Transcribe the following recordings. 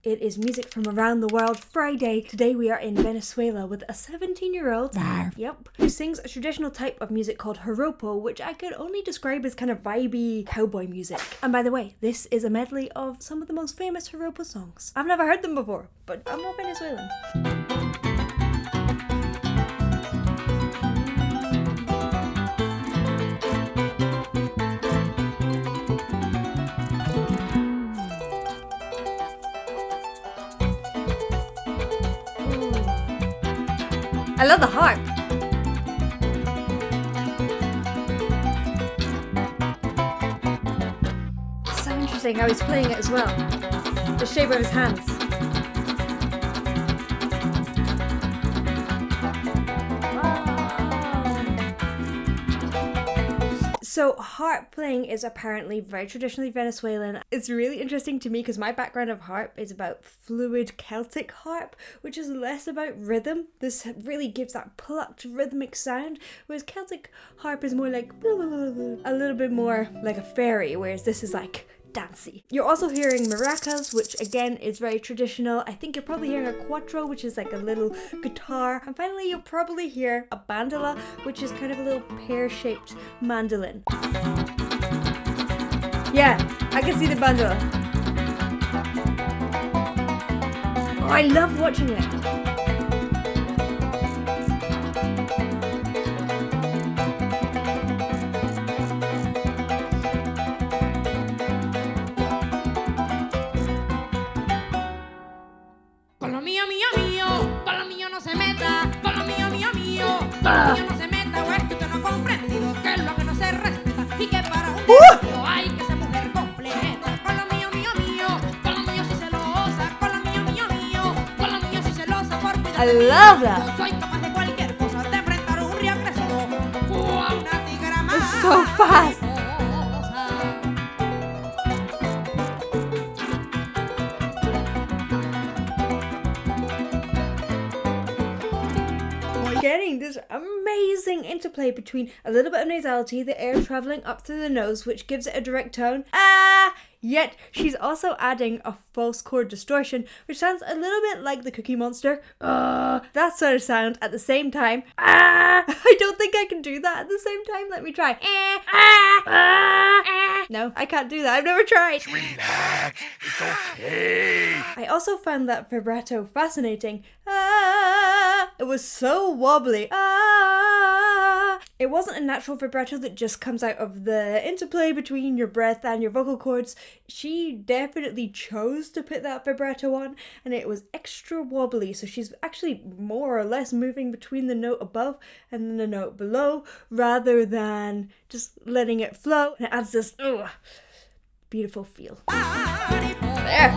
It is Music from Around the World Friday. Today we are in Venezuela with a 17-year-old, who sings a traditional type of music called joropo, which I could only describe as kind of vibey cowboy music. And by the way, this is a medley of some of the most famous joropo songs. I've never heard them before, but I'm not Venezuelan. I love the harp. It's so interesting how he's playing it as well. The shape of his hands. So harp playing is apparently very traditionally Venezuelan. It's really interesting to me because my background of harp is about fluid Celtic harp, which is less about rhythm. This really gives that plucked rhythmic sound, whereas Celtic harp is more like a little bit more like a fairy, whereas this is like dancey. You're also hearing maracas, which again is very traditional. I think you're probably hearing a cuatro, which is like a little guitar. And finally, you'll probably hear a bandola, which is kind of a little pear-shaped mandolin. Yeah, I can see the bandola. Oh, I love watching it. Con lo mío, mío, mío, con lo mío no se meta, con lo mío, mío, mío, con lo mío no se meta, o es que usted no ha comprendido que es lo que no se respeta y que para un desafío hay que ser mujer completa. Con lo mío, mío, mío, con lo mío soy celosa, con lo mío, mío, mío, con lo mío soy celosa por cuidar de mí. love that. Soy capaz de cualquier cosa, de enfrentar un río crecido, una tigra más. It's so fast. Getting this amazing interplay between a little bit of nasality, the air traveling up through the nose, which gives it a direct tone, yet she's also adding a false chord distortion, which sounds a little bit like the Cookie Monster, that sort of sound at the same time. I don't think I can do that at the same time. Let me try. No, I can't do that. I've never tried. Relax, it's okay. I also found that vibrato fascinating. It was so wobbly. It wasn't a natural vibrato that just comes out of the interplay between your breath and your vocal cords. She definitely chose to put that vibrato on, and it was extra wobbly, so she's actually more or less moving between the note above and the note below, rather than just letting it flow. And it adds this beautiful feel. There.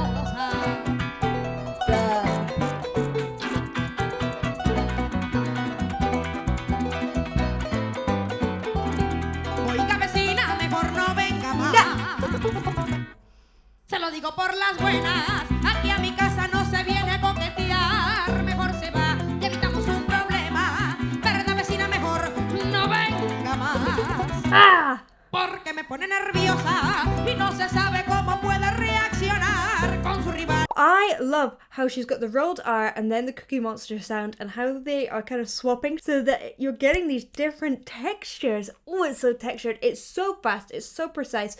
Se lo digo por las buenas, aquí a mi casa no se viene a coquetear, mejor se va y evitamos un problema, verdad vecina, mejor no venga más, porque me pone nerviosa y no se sabe cómo puede reaccionar con su rival. I love how she's got the rolled R and then the Cookie Monster sound, and how they are kind of swapping so that you're getting these different textures. Oh, it's so textured, it's so fast, it's so precise.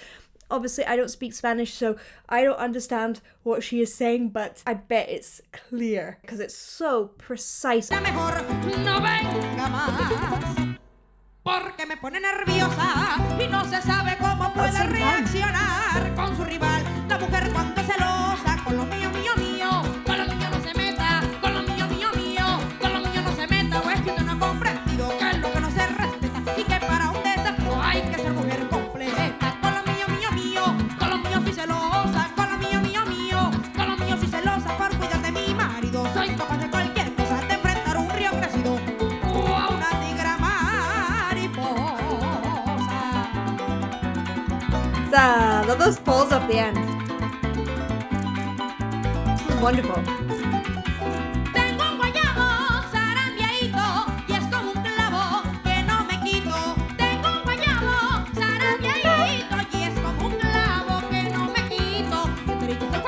Obviously, I don't speak Spanish, so I don't understand what she is saying, but I bet it's clear because it's so precise. Mejor no venga más, porque me pone nerviosa y no se sabe cómo puede reaccionar con su rival. La mujer cuando es celosa, con lo mío, mío, mío, con lo mío no se meta, con lo mío, mío, mío, con lo mío no se meta, o es que usted no ha comprendido que es lo que no se respeta y que para un desafío hay que ser mujer completa. Love those falls off the end. This is wonderful. Tengo un guayabo zarandeadito y es como un clavo que no me quito. Tengo un guayabo zarandeadito y es como un clavo que no me quito.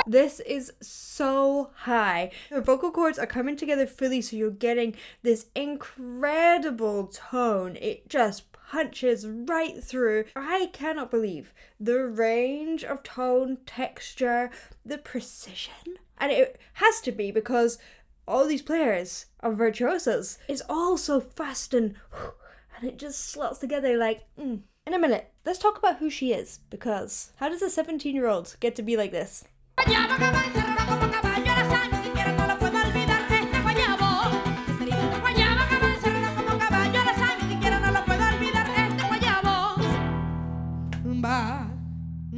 This is so high. Her vocal cords are coming together fully, so you're getting this incredible tone. It just punches right through. I cannot believe the range of tone, texture, the precision. And it has to be because all these players are virtuosos. It's all so fast and it just slots together like, In a minute, let's talk about who she is, because how does a 17-year-old get to be like this?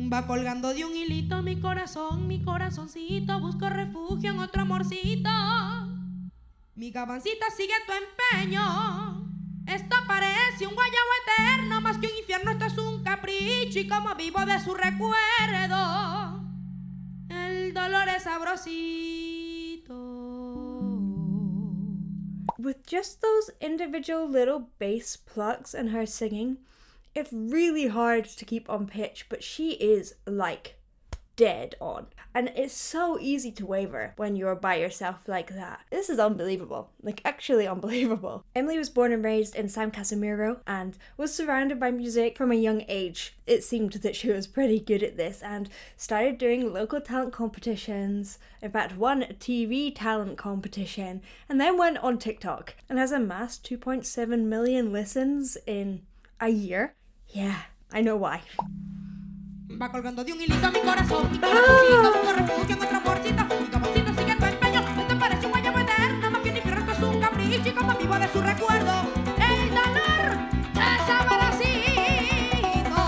Va colgando de un hilito mi corazoncito, busco refugio en otro amorcito. Mi gabancita, sigue tu empeño. Esto parece un guayabo eterno, más que un infierno, esto es un capricho, y como vivo de su recuerdo, el dolor es sabrosito. With just those individual little bass plucks and her singing, it's really hard to keep on pitch, but she is like dead on. And it's so easy to waver when you're by yourself like that. This is unbelievable, like actually unbelievable. Emily was born and raised in San Casimiro and was surrounded by music from a young age. It seemed that she was pretty good at this and started doing local talent competitions, in fact won a TV talent competition, and then went on TikTok and has amassed 2.7 million listens in a year. Yeah, I know why. Va colgando de un hilito mi corazoncito, busco refugio en otro amorcito. Mi gabancito, sigue tu empeño. Esto parece un guayabo eterno, más que un infierno, esto es un capricho, y como vivo de su recuerdo, el dolor es sabrosito.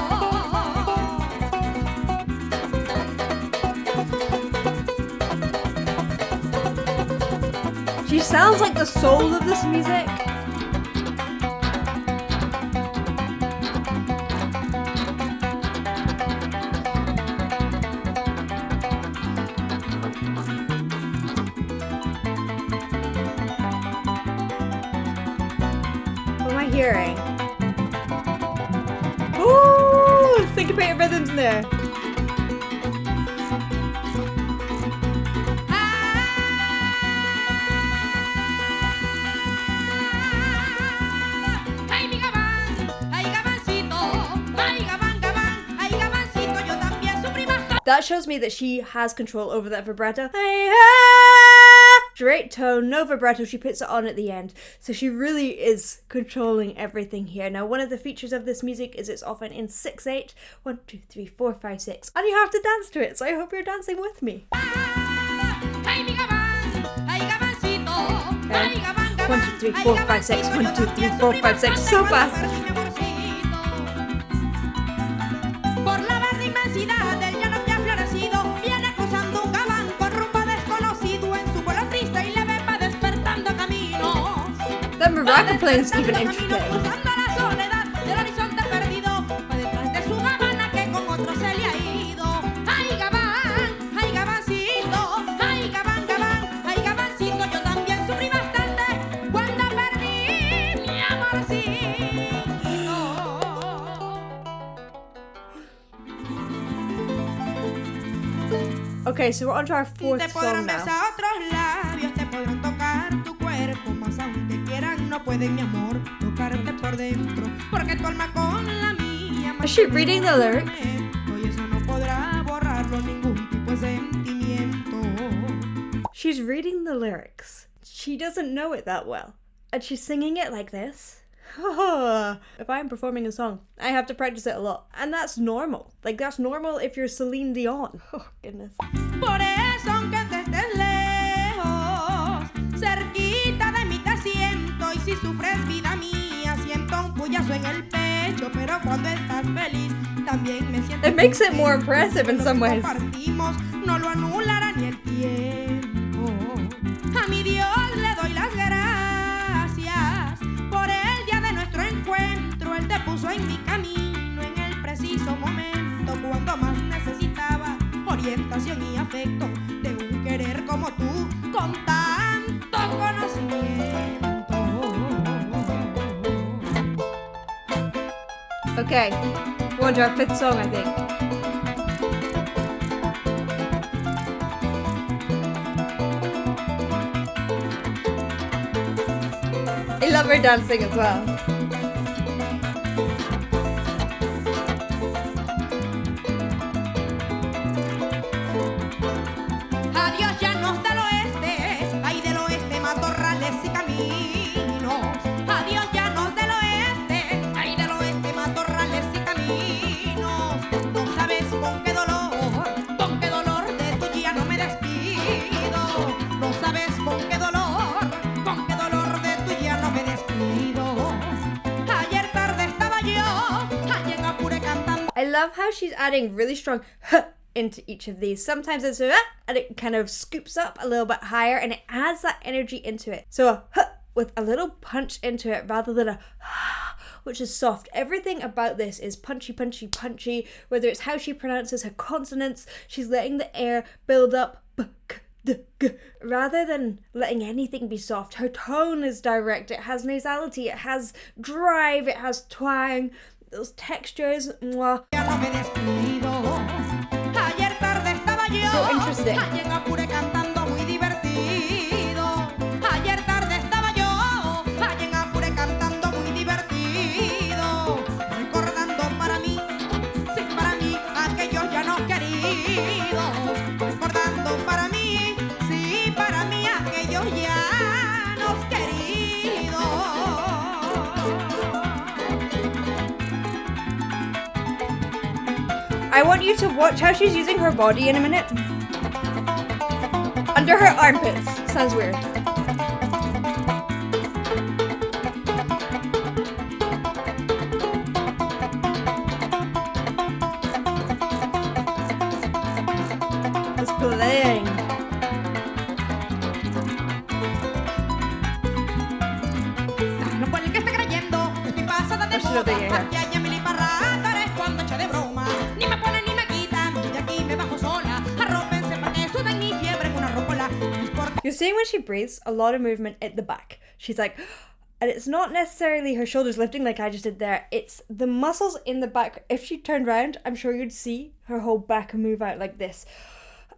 She sounds like the soul of this music. Hearing. Ooh, syncopated rhythms in there. That shows me that she has control over that vibrato. Straight tone, no vibrato, she puts it on at the end. So she really is controlling everything here. Now, one of the features of this music is it's often in 6/8. 1, 2, 3, 4, 5, 6. And you have to dance to it, so I hope you're dancing with me. 1, 2, 3, 4, 5, 6. 1, 2, 3, 4, 5, 6. So fast. Por la verde inmensidad del llano que ha florecido, viene cruzando un gabán con rumbo desconocido en su vuelo triste y leve va despertando caminos. That maraca playing is even interesting. Cruzando la soledad del horizonte perdido, va detrás de su gabana que con otro se le ha ido. Ay gabancito, ay gabancito, yo también sufrí bastante cuando perdí mi amorcito. Okay, so we're on to our fourth Te podrán song now. besar otros labios, te podrán tocar tu cuerpo, más aún te quieran, no pueden, mi amor, tocarte por dentro, porque tu alma con la mía. Is she reading the lyrics? Y eso no podrá borrarlo ningún tipo de sentimiento. She's reading the lyrics. She doesn't know it that well. And she's singing it like this. If I'm performing a song, I have to practice it a lot. And that's normal. Like, that's normal if you're Celine Dion. Oh, goodness. Por eso, aunque te estés lejos, cerquita de mí te siento. Y si sufres, vida mía, siento un puyazo en el pecho. Pero cuando estás feliz, también me siento. It makes it more impressive in some ways. Compartimos, no lo anulará ni el tiempo. A mi Dios le doy las gracias por el día de nuestro encuentro. Él te puso en mi camino en el preciso momento cuando más necesitaba orientación y afecto de un querer como tú con tanto conocimiento. Okay, we're on to our fifth song, I think. I love her dancing as well. Adiós llanos del oeste, ay del oeste matorrales y caminos. Adiós llanos del oeste, ay del oeste matorrales y caminos. No sabes con qué dolor de tu día no me despido. No sabes con qué dolor de tu día no me despido. Ayer tarde estaba yo, allí en Apure cantando. I love how she's adding really strong into each of these. Sometimes it's a and it kind of scoops up a little bit higher and it adds that energy into it. So a with a little punch into it rather than a which is soft. Everything about this is punchy, punchy, punchy. Whether it's how she pronounces her consonants, she's letting the air build up rather than letting anything be soft. Her tone is direct. It has nasality, it has drive, it has twang. Those textures, mwah. So interesting. Allí en Apure cantando muy divertido. Ayer tarde estaba yo, allí en Apure cantando muy divertido. Recordando para mí, sí para mí, aquellos llanos queridos. Recordando para mí, sí para mí, aquellos llanos queridos. I want you to watch how she's using her body in a minute. Under her armpits. Sounds weird. Just playing. No por el que esté creyendo, estoy pasada de Eso es lo que moda. llega. Aquí hay Emily Parrátares cuando echa de broma. Ni me ponen ni me quitan, de aquí me bajo sola. Arrópense pa' que sudan y fiebren una rocola. You're seeing when she breathes, a lot of movement at the back. She's like, and it's not necessarily her shoulders lifting like I just did there. It's the muscles in the back. If she turned around, I'm sure you'd see her whole back move out like this.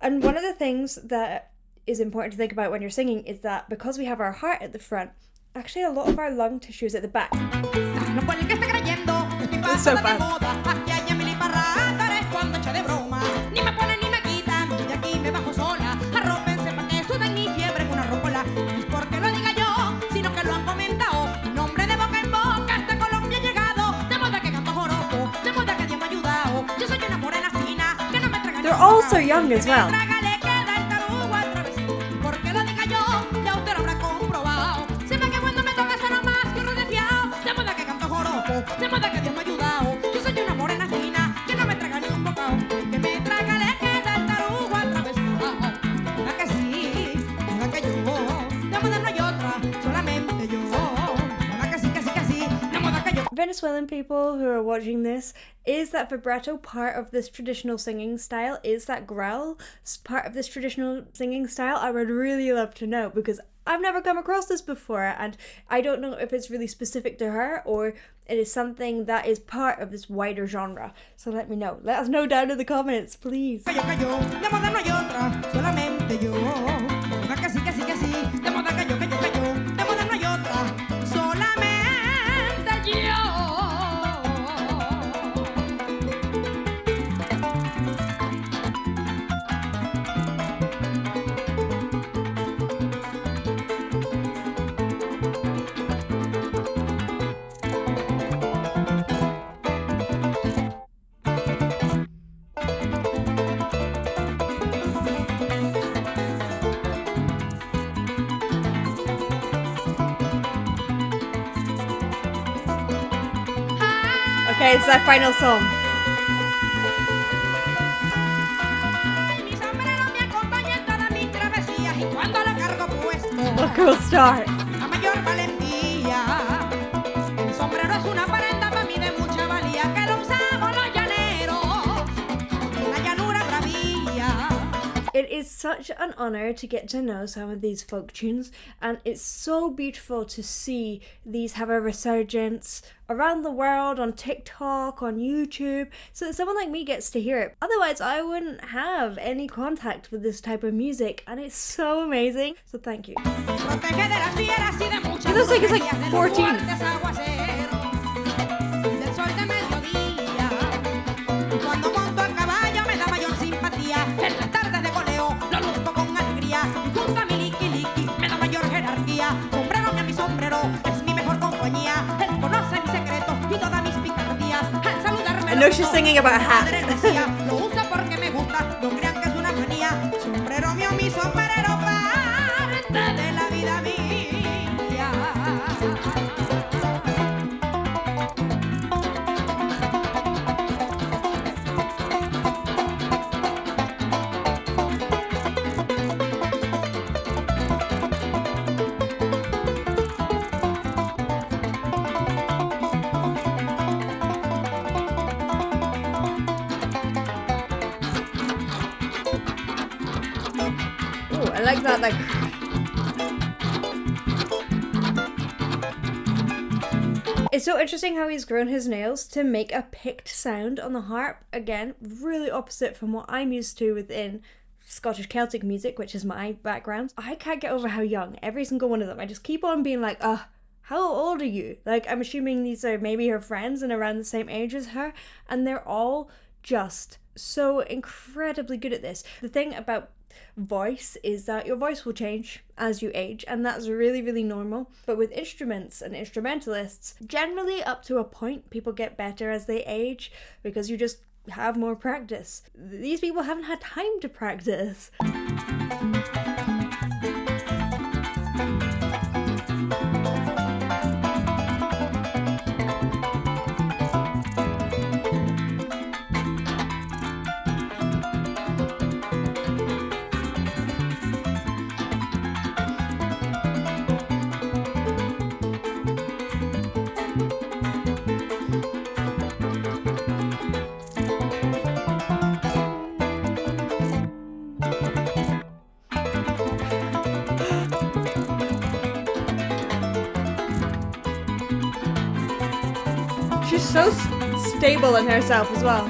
And one of the things that is important to think about when you're singing is that because we have our heart at the front, actually a lot of our lung tissue is at the back. No por el que esté creyendo, estoy It's so pasada de bad. moda. Aquí hay Emily Parrátares cuando echa de broma. Ni me ponen ni me quitan, de aquí me bajo sola. Arrópense pa' que sudan y fiebren una rocola. No es porque lo diga yo, sino que lo han comentado. Mi nombre de boca en boca hasta Colombia ha llegado. De moda que canto joropo, de moda que Dios me ha ayudado. Yo soy una morena fina, que no me traga. They're all so young as well. Traga le queda el tarugo al travesito. Porque lo diga yo, ya usted lo habrá comprobado. Sepa que cuando me toca suena más que uno de fiao. De moda que canto joropo, de moda que Dios me ha ayudado. Yo soy una morena fina, que no me traga ni un bocado. Que me traga le queda el tarugo al travesito. De moda que sí, de moda que yo. De moda no hay otra, solamente yo. De moda que sí, que sí, que sí. De moda que yo. Venezuelan people who are watching this, is that vibrato part of this traditional singing style? Is that growl part of this traditional singing style? I would really love to know because I've never come across this before and I don't know if it's really specific to her or it is something that is part of this wider genre. So let me know. Let us know down in the comments, please. De moda no hay otra, solamente yo. De moda que sí, que sí, que sí. De moda que yo. De moda no hay otra, solamente yo. Okay, it's our final song. Mi sombrero me acompaña en todas mis travesías y cuando lo cargo puesto, Look who'll start. a mayor valentía. El sombrero es una prenda para mí de mucha valía que lo usamos los llaneros en la llanura bravía. It is such an honor to get to know some of these folk tunes, and it's so beautiful to see these have a resurgence around the world on TikTok, on YouTube, so that someone like me gets to hear it. Otherwise, I wouldn't have any contact with this type of music, and it's so amazing. So thank you. It looks like it's like 14. I know she's singing about hats. I like that, like... It's so interesting how he's grown his nails to make a picked sound on the harp. Again, really opposite from what I'm used to within Scottish Celtic music, which is my background. I can't get over how young every single one of them. I just keep on being like, how old are you? Like, I'm assuming these are maybe her friends and around the same age as her, and they're all just so incredibly good at this. The thing about voice is that your voice will change as you age, and that's really, really normal. But with instruments and instrumentalists, generally up to a point, people get better as they age because you just have more practice. These people haven't had time to practice. She's so stable in herself as well.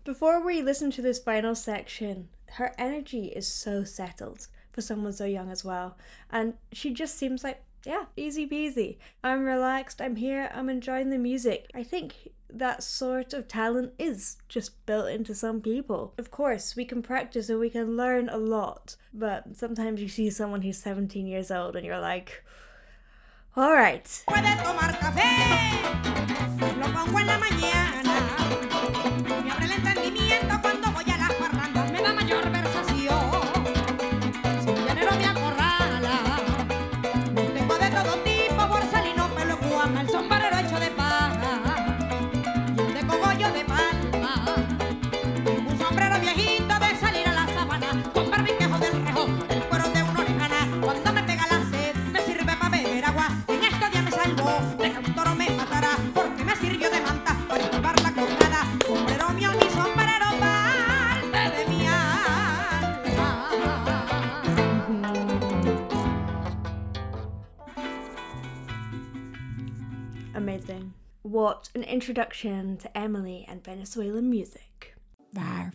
Before we listen to this final section, her energy is so settled for someone so young as well. And she just seems like, yeah, easy peasy. I'm relaxed, I'm here, I'm enjoying the music. I think that sort of talent is just built into some people. Of course, we can practice and we can learn a lot, but sometimes you see someone who's 17 years old and you're like, all right. Amazing. What an introduction to Emily and Venezuelan music. Rawr.